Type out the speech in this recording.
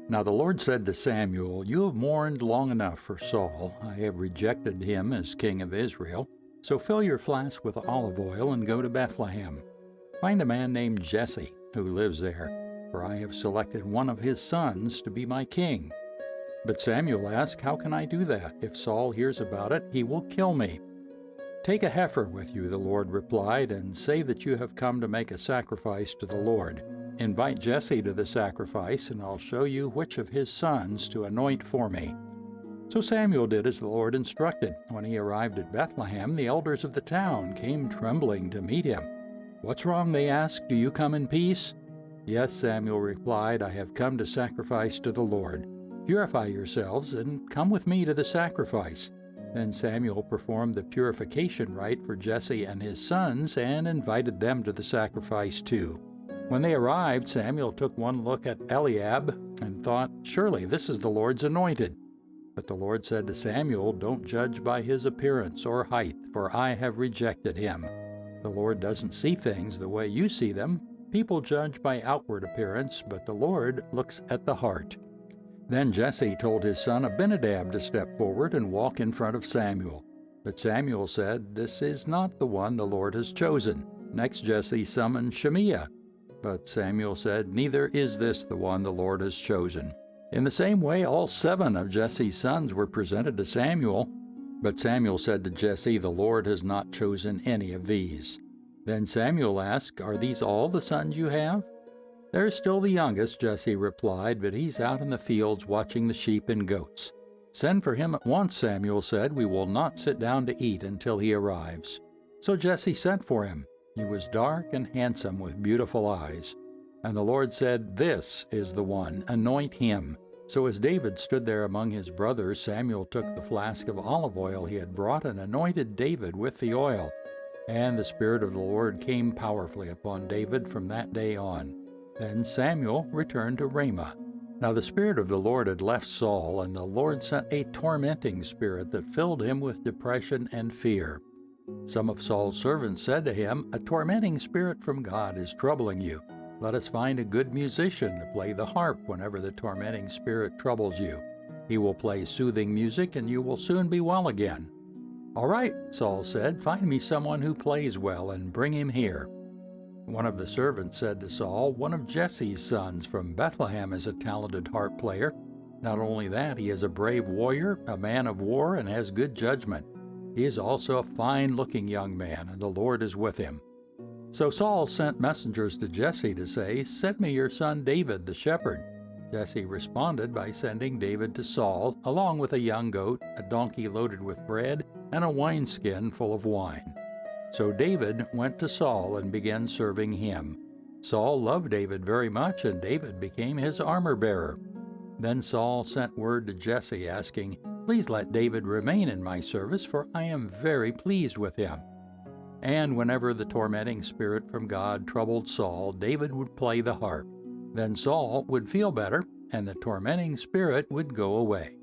Now the Lord said to Samuel, "You have mourned long enough for Saul. I have rejected him as king of Israel. So fill your flask with olive oil and go to Bethlehem. Find a man named Jesse who lives there, for I have selected one of his sons to be my king." But Samuel asked, "How can I do that? If Saul hears about it, he will kill me." "Take a heifer with you," the Lord replied, "and say that you have come to make a sacrifice to the Lord. Invite Jesse to the sacrifice, and I'll show you which of his sons to anoint for me." So Samuel did as the Lord instructed. When he arrived at Bethlehem, the elders of the town came trembling to meet him. "What's wrong?" they asked. "Do you come in peace?" "Yes," Samuel replied, "I have come to sacrifice to the Lord. Purify yourselves and come with me to the sacrifice." Then Samuel performed the purification rite for Jesse and his sons and invited them to the sacrifice too. When they arrived, Samuel took one look at Eliab and thought, "Surely this is the Lord's anointed." But the Lord said to Samuel, "Don't judge by his appearance or height, for I have rejected him." The Lord doesn't see things the way you see them. People judge by outward appearance, but the Lord looks at the heart. Then Jesse told his son Abinadab to step forward and walk in front of Samuel. But Samuel said, "This is not the one the Lord has chosen." Next Jesse summoned Shemaiah. But Samuel said, "Neither is this the one the Lord has chosen." In the same way, all 7 of Jesse's sons were presented to Samuel. But Samuel said to Jesse, "The Lord has not chosen any of these." Then Samuel asked, "Are these all the sons you have?" "There is still the youngest," Jesse replied, "but he's out in the fields watching the sheep and goats." "Send for him at once," Samuel said. "We will not sit down to eat until he arrives." So Jesse sent for him. He was dark and handsome with beautiful eyes. And the Lord said, "This is the one, anoint him." So as David stood there among his brothers, Samuel took the flask of olive oil he had brought and anointed David with the oil. And the Spirit of the Lord came powerfully upon David from that day on. Then Samuel returned to Ramah. Now the Spirit of the Lord had left Saul, and the Lord sent a tormenting spirit that filled him with depression and fear. Some of Saul's servants said to him, "A tormenting spirit from God is troubling you. Let us find a good musician to play the harp whenever the tormenting spirit troubles you. He will play soothing music, and you will soon be well again." "All right," Saul said, "find me someone who plays well and bring him here." One of the servants said to Saul, "One of Jesse's sons from Bethlehem is a talented harp player. Not only that, he is a brave warrior, a man of war, and has good judgment. He is also a fine-looking young man, and the Lord is with him." So Saul sent messengers to Jesse to say, "Send me your son David the shepherd." Jesse responded by sending David to Saul, along with a young goat, a donkey loaded with bread, and a wineskin full of wine. So David went to Saul and began serving him. Saul loved David very much, and David became his armor-bearer. Then Saul sent word to Jesse, asking, "Please let David remain in my service, for I am very pleased with him." And whenever the tormenting spirit from God troubled Saul, David would play the harp. Then Saul would feel better, and the tormenting spirit would go away.